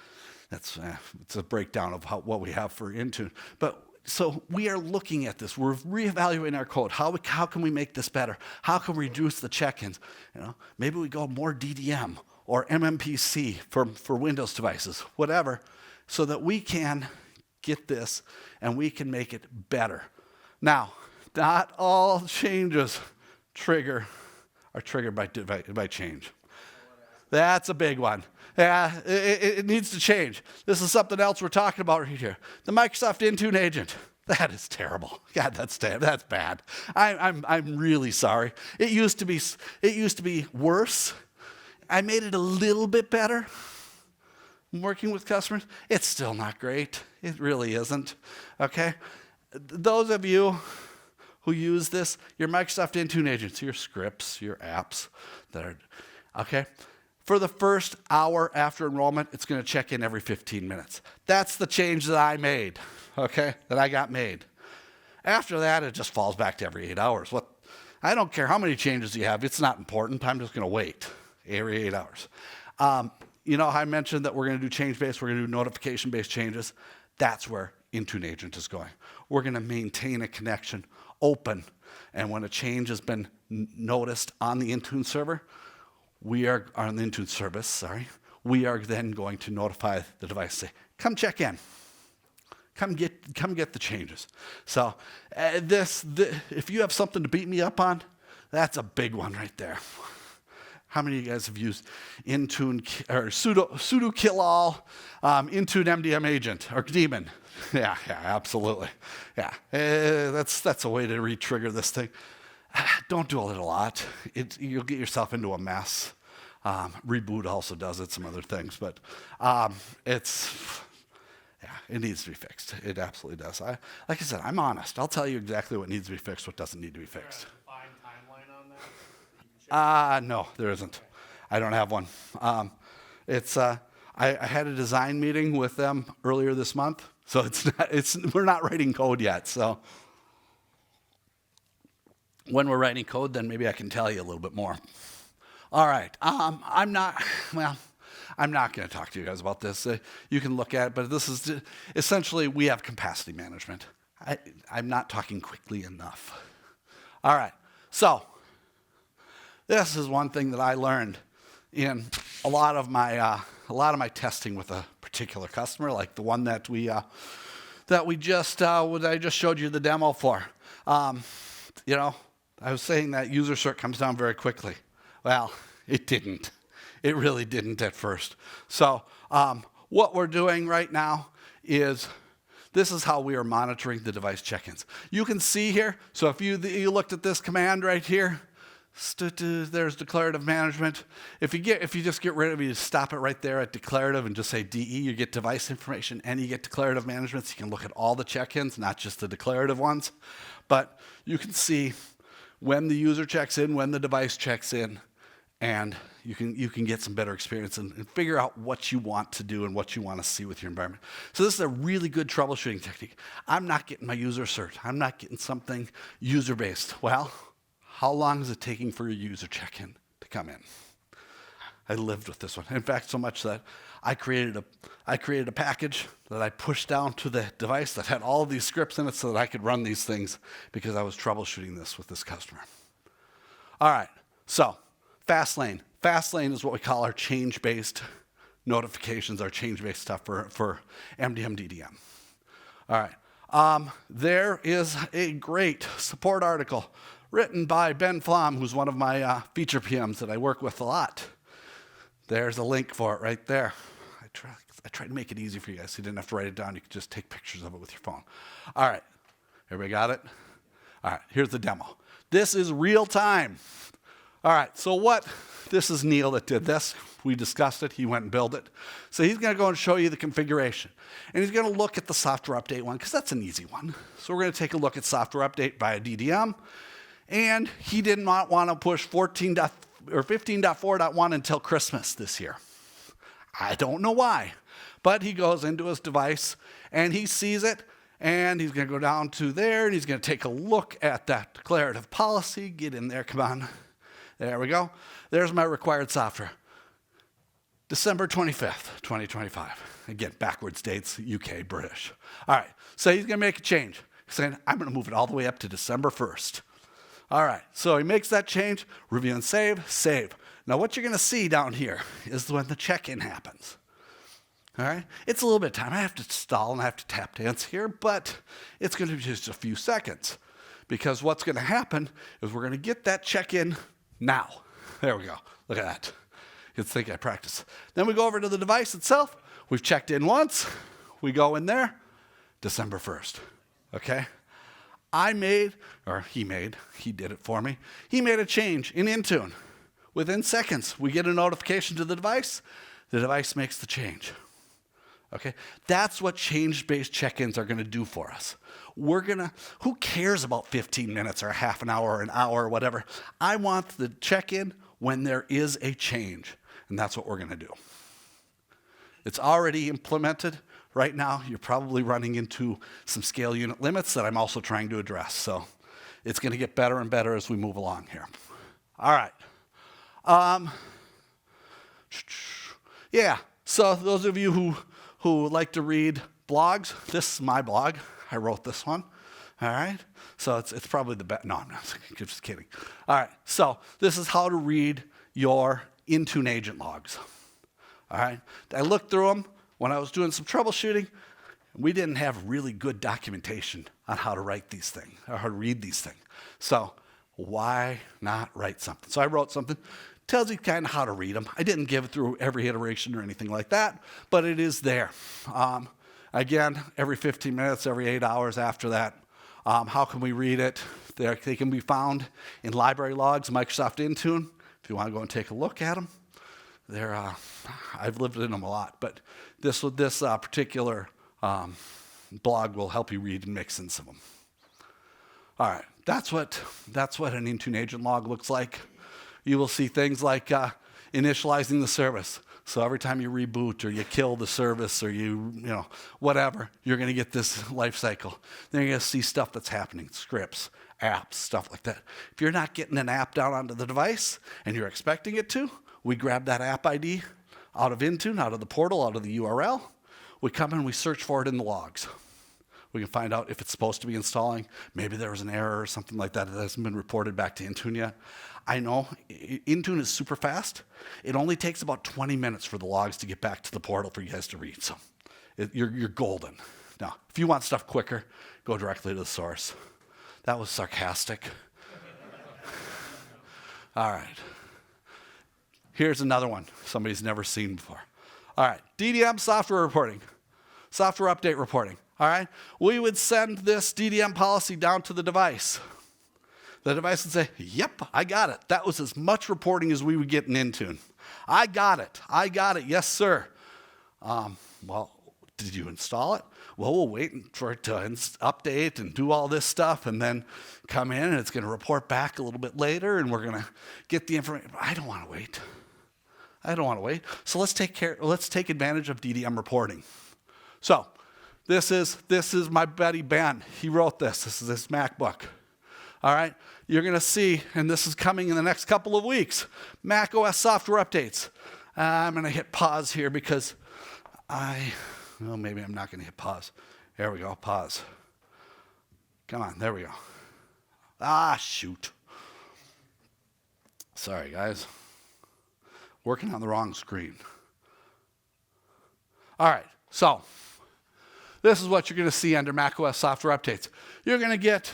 it's a breakdown of what we have for Intune. But so we are looking at this. We're reevaluating our code. How can we make this better? How can we reduce the check-ins? Maybe we go more DDM or MMPC for Windows devices, whatever, so that we can get this and we can make it better. Now, not all changes are triggered by change. That's a big one. Yeah, it needs to change. This is something else we're talking about right here. The Microsoft Intune agent. That is terrible. God, that's bad. I'm really sorry. It used to be worse. I made it a little bit better. Working with customers, it's still not great. It really isn't. Okay. Those of you who use this, your Microsoft Intune agents, your scripts, your apps that are, okay? For the first hour after enrollment, it's gonna check in every 15 minutes. That's the change that I made, okay? That I got made. After that, it just falls back to every 8 hours. I don't care how many changes you have, it's not important. I'm just gonna wait every 8 hours. I mentioned that we're gonna do change-based, we're gonna do notification-based changes. That's where Intune agent is going. We're going to maintain a connection open, and when a change has been noticed on the Intune server, on the Intune service, we are then going to notify the device, say, come check in. Come get the changes. So if you have something to beat me up on, that's a big one right there. How many of you guys have used Intune or sudo kill all Intune MDM agent or daemon? Yeah, absolutely. Yeah, that's a way to re-trigger this thing. Don't do it a lot. You'll get yourself into a mess. Reboot also does it, some other things, but it needs to be fixed. It absolutely does. Like I said, I'm honest. I'll tell you exactly what needs to be fixed, what doesn't need to be fixed. Is there a defined timeline on that? No, there isn't. I don't have one. I had a design meeting with them earlier this month, so we're not writing code yet. So when we're writing code, then maybe I can tell you a little bit more. All right, I'm not going to talk to you guys about this. You can look at it, but this is essentially we have capacity management. I'm not talking quickly enough. All right, so this is one thing that I learned in a lot of my testing with a particular customer, like the one that I just showed you the demo for. You know, I was saying that user cert comes down very quickly. Well, it didn't. It really didn't at first. So what we're doing right now is this is how we are monitoring the device check-ins. You can see here, so if you looked at this command right here, there's declarative management. If you just get rid of it, you stop it right there at declarative and just say DE, you get device information and you get declarative management, so you can look at all the check-ins, not just the declarative ones. But you can see when the user checks in, when the device checks in, and you can get some better experience and figure out what you want to do and what you want to see with your environment. So this is a really good troubleshooting technique. I'm not getting my user cert. I'm not getting something user-based. Well, how long is it taking for your user check-in to come in? I lived with this one. In fact, so much that I created a package that I pushed down to the device that had all of these scripts in it so that I could run these things because I was troubleshooting this with this customer. All right, so Fastlane. Fastlane is what we call our change-based notifications, our change-based stuff for MDM DDM. All right, there is a great support article written by Ben Flom, who's one of my feature PMs that I work with a lot. There's a link for it right there. I tried to make it easy for you guys so you didn't have to write it down. You could just take pictures of it with your phone. All right, everybody got it? All right, here's the demo. This is real time. All right, so this is Neil that did this. We discussed it. He went and built it. So he's going to go and show you the configuration. And he's going to look at the software update one, because that's an easy one. So we're going to take a look at software update via DDM. And he did not want to push 15.4.1 until Christmas this year. I don't know why. But he goes into his device, and he sees it, and he's going to go down to there, and he's going to take a look at that declarative policy. Get in there, come on. There we go. There's my required software. December 25th, 2025. Again, backwards dates, UK, British. All right, so he's going to make a change. He's saying, I'm going to move it all the way up to December 1st. All right, so he makes that change, review and save, save. Now what you're going to see down here is when the check-in happens. All right, it's a little bit of time. I have to stall and I have to tap dance here, but it's going to be just a few seconds because what's going to happen is we're going to get that check-in now. There we go. Look at that. You'd think I practice. Then we go over to the device itself. We've checked in once. We go in there, December 1st. Okay? He did it for me. He made a change in Intune. Within seconds, we get a notification to the device. The device makes the change. Okay? That's what change-based check-ins are going to do for us. Who cares about 15 minutes or a half an hour or an hour or whatever? I want the check-in when there is a change, and that's what we're going to do. It's already implemented. Right now, you're probably running into some scale unit limits that I'm also trying to address. So it's going to get better and better as we move along here. All right. Yeah, so those of you who like to read blogs, this is my blog. I wrote this one. All right. So it's probably the best. No, I'm not just kidding. All right. So this is how to read your Intune agent logs. All right. I looked through them when I was doing some troubleshooting. We didn't have really good documentation on how to write these things or how to read these things. So why not write something? So I wrote something. Tells you kind of how to read them. I didn't give it through every iteration or anything like that, but it is there. Again, every 15 minutes, every 8 hours after that. How can we read it? They can be found in library logs, Microsoft Intune, if you want to go and take a look at them. I've lived in them a lot, but this particular blog will help you read and make sense of them. All right, that's what an Intune agent log looks like. You will see things like initializing the service. So every time you reboot or you kill the service or you know, whatever, you're going to get this life cycle. Then you're going to see stuff that's happening, scripts, apps, stuff like that. If you're not getting an app down onto the device and you're expecting it to, we grab that app ID out of Intune, out of the portal, out of the URL. We come in, we search for it in the logs. We can find out if it's supposed to be installing. Maybe there was an error or something like that that hasn't been reported back to Intune yet. I know Intune is super fast. It only takes about 20 minutes for the logs to get back to the portal for you guys to read. So you're golden. Now, if you want stuff quicker, go directly to the source. That was sarcastic. All right. Here's another one somebody's never seen before. All right, DDM software reporting, software update reporting. All right, we would send this DDM policy down to the device. The device would say, yep, I got it. That was as much reporting as we would get in Intune. I got it, yes, sir. Well, did you install it? Well, we'll wait for it to update and do all this stuff and then come in and it's going to report back a little bit later and we're going to get the information. I don't want to wait. So let's take advantage of DDM reporting. So this is my buddy Ben. He wrote this. This is his MacBook. All right, you're going to see, and this is coming in the next couple of weeks, macOS software updates. I'm going to hit pause here because maybe I'm not going to hit pause. There we go, pause. Come on, there we go. Ah, shoot. Sorry, guys. Working on the wrong screen. All right, so this is what you're going to see under macOS software updates. You're going to get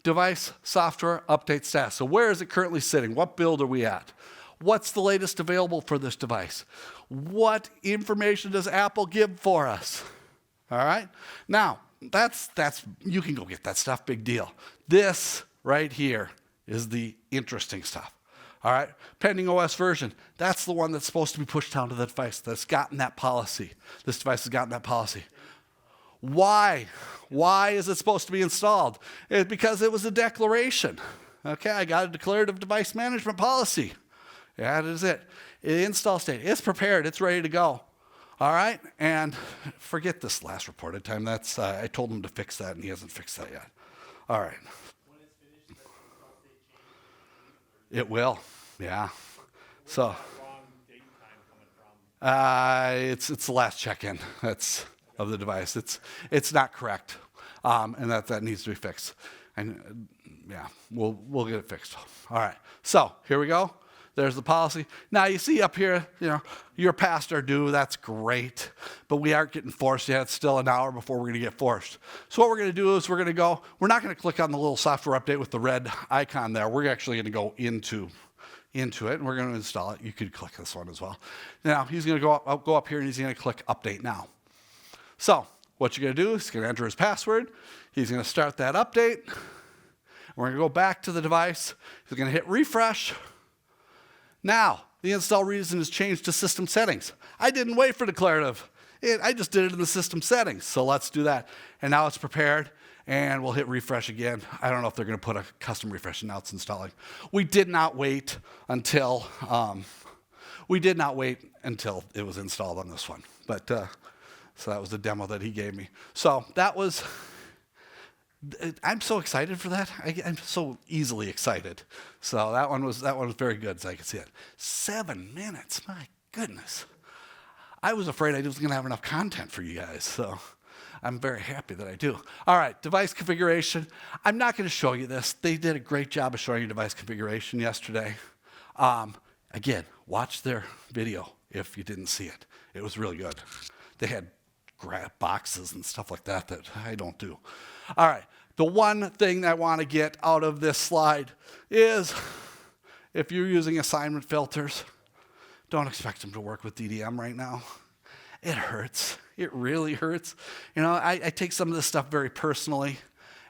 device software update status. So where is it currently sitting? What build are we at? What's the latest available for this device? What information does Apple give for us? All right? Now, that's you can go get that stuff, big deal. This right here is the interesting stuff. All right? Pending OS version, that's the one that's supposed to be pushed down to the device that's gotten that policy. This device has gotten that policy. Why? Why is it supposed to be installed? It's because it was a declaration. Okay, I got a declarative device management policy. That is it. Install state. It's prepared. It's ready to go. All right? And forget this last reported time. That's I told him to fix that, and he hasn't fixed that yet. All right. When it's finished, does the install state change? It will. Yeah. So. Where's that wrong date time coming from? It's the last check-in. That's of the device. It's not correct, and that needs to be fixed. And yeah, we'll get it fixed. All right. So here we go. There's the policy. Now you see up here, you're past our due. That's great, but we aren't getting forced yet. It's still an hour before we're going to get forced. So what we're going to do is we're not going to click on the little software update with the red icon there. We're actually going to go into it, and we're going to install it. You could click this one as well. Now he's going to go up here, and he's going to click Update Now. So what you're going to do is he's going to enter his password. He's going to start that update. We're going to go back to the device. He's going to hit refresh. Now, the install reason is changed to system settings. I didn't wait for declarative. I just did it in the system settings. So let's do that. And now it's prepared, and we'll hit refresh again. I don't know if they're going to put a custom refresh, and now it's installing. We did not wait until it was installed on this one. But so that was the demo that he gave me. So that was. I'm so excited for that. I'm so easily excited. So that one was very good, as I could see it. 7 minutes, my goodness. I was afraid I wasn't going to have enough content for you guys, so I'm very happy that I do. All right, device configuration. I'm not going to show you this. They did a great job of showing you device configuration yesterday. Again, watch their video if you didn't see it. It was really good. They had boxes and stuff like that I don't do. All right, the one thing that I want to get out of this slide is if you're using assignment filters, don't expect them to work with DDM right now. It hurts. It really hurts. I take some of this stuff very personally,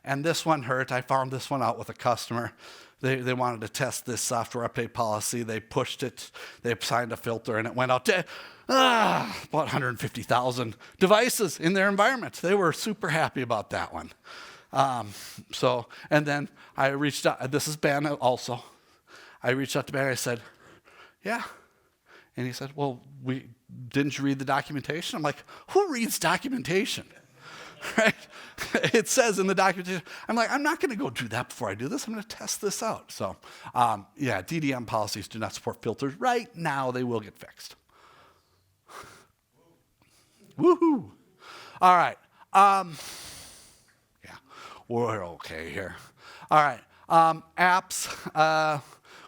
and this one hurt. I found this one out with a customer. They wanted to test this software update policy. They pushed it. They assigned a filter, and it went out to about 150,000 devices in their environment. They were super happy about that one. And then I reached out. This is Ben also. I reached out to Ben and I said, yeah, And he said, well, didn't you read the documentation? I'm like, who reads documentation? Right? It says in the documentation, I'm like, I'm not going to go do that before I do this. I'm going to test this out. So, yeah, DDM policies do not support filters. Right now, they will get fixed. Woohoo! All right. Yeah, we're okay here. All right. Apps.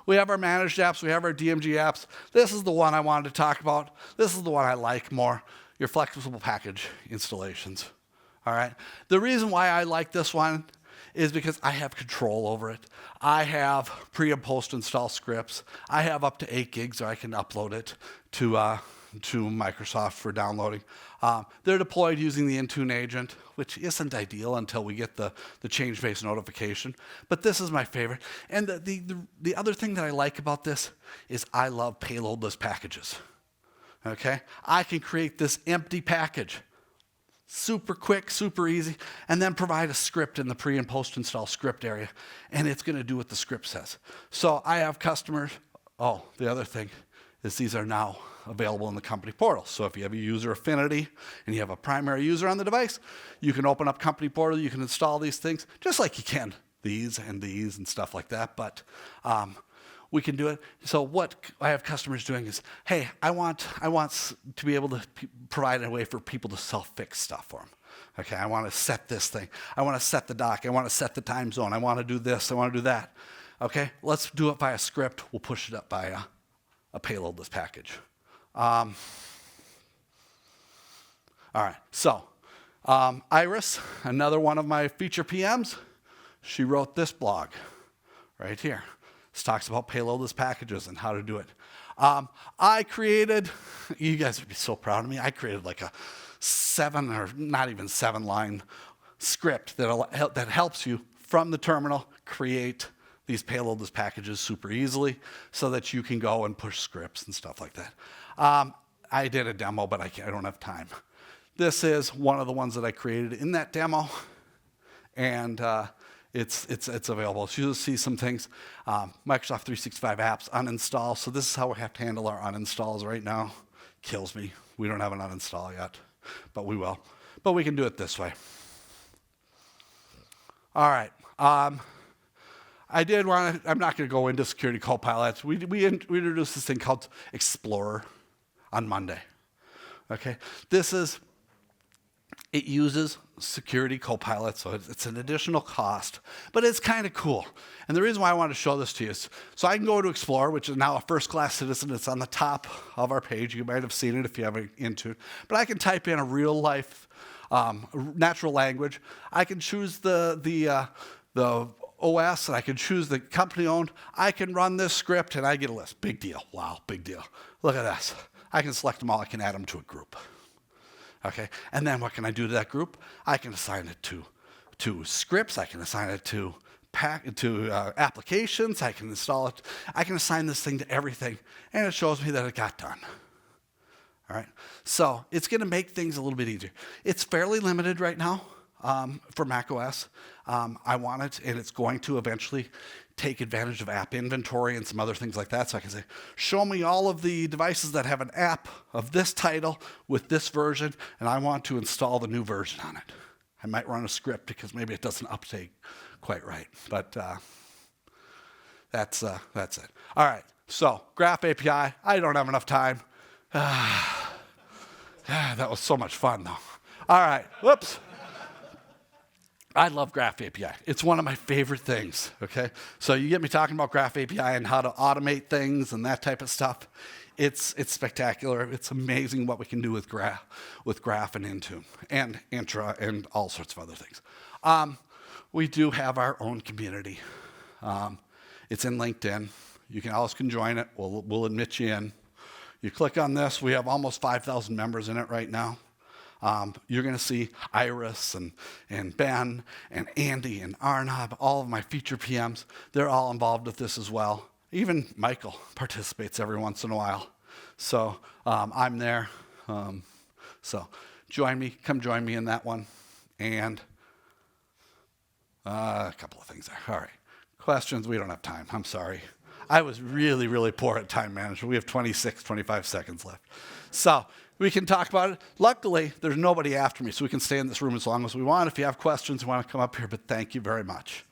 We have our managed apps. We have our DMG apps. This is the one I wanted to talk about. This is the one I like more, your flexible package installations. All right. The reason why I like this one is because I have control over it. I have pre and post install scripts. I have up to 8 gigs, or I can upload it to Microsoft for downloading. They're deployed using the Intune agent, which isn't ideal until we get the change-based notification. But this is my favorite. And the other thing that I like about this is I love payloadless packages. Okay? I can create this empty package. Super quick, super easy, and then provide a script in the pre and post install script area, and it's going to do what the script says. So I have customers. Oh, the other thing is these are now available in the company portal. So if you have a user affinity and you have a primary user on the device, you can open up company portal, you can install these things just like you can these and stuff like that. But we can do it. So what I have customers doing is, hey, I want to be able to provide a way for people to self-fix stuff for them. Okay, I want to set this thing. I want to set the dock. I want to set the time zone. I want to do this. I want to do that. Okay, let's do it via script. We'll push it up by a payloadless package. All right, so Iris, another one of my feature PMs, she wrote this blog right here. This talks about payloadless packages and how to do it. I created, you guys would be so proud of me, I created like a 7 or not even 7-line script that helps you from the terminal create these payloadless packages super easily so that you can go and push scripts and stuff like that. I did a demo, but I don't have time. This is one of the ones that I created in that demo, and it's available. So you'll see some things. Microsoft 365 apps uninstall. So this is how we have to handle our uninstalls right now. Kills me. We don't have an uninstall yet, but we will. But we can do it this way. All right. I'm not going to go into security copilots. We introduced this thing called Explorer on Monday. Okay. It uses security copilot, so it's an additional cost, but it's kind of cool. And the reason why I wanted to show this to you is, so I can go to Explorer, which is now a first-class citizen. It's on the top of our page. You might have seen it if you have it Intune. But I can type in a real-life, natural language. I can choose the OS, and I can choose the company-owned. I can run this script, and I get a list. Big deal. Wow, big deal. Look at this. I can select them all. I can add them to a group. Okay, and then what can I do to that group? I can assign it to scripts. I can assign it to applications. I can install it. I can assign this thing to everything, and it shows me that it got done. All right, so it's going to make things a little bit easier. It's fairly limited right now for macOS. I want it, and it's going to eventually take advantage of app inventory and some other things like that. So I can say, show me all of the devices that have an app of this title with this version, and I want to install the new version on it. I might run a script because maybe it doesn't update quite right, but that's it. All right, so Graph API, I don't have enough time. That was so much fun, though. All right, whoops. I love Graph API. It's one of my favorite things, okay? So you get me talking about Graph API and how to automate things and that type of stuff. It's spectacular. It's amazing what we can do with Graph and Intune and Intra and all sorts of other things. We do have our own community. It's in LinkedIn. You can join it. We'll admit you in. You click on this. We have almost 5,000 members in it right now. You're going to see Iris and Ben and Andy and Arnab, all of my feature PMs. They're all involved with this as well. Even Michael participates every once in a while. So I'm there. So come join me in that one. And a couple of things there. All right. Questions? We don't have time. I'm sorry. I was really, really poor at time management. We have 25 seconds left. So we can talk about it. Luckily, there's nobody after me, so we can stay in this room as long as we want. If you have questions, you want to come up here, but thank you very much.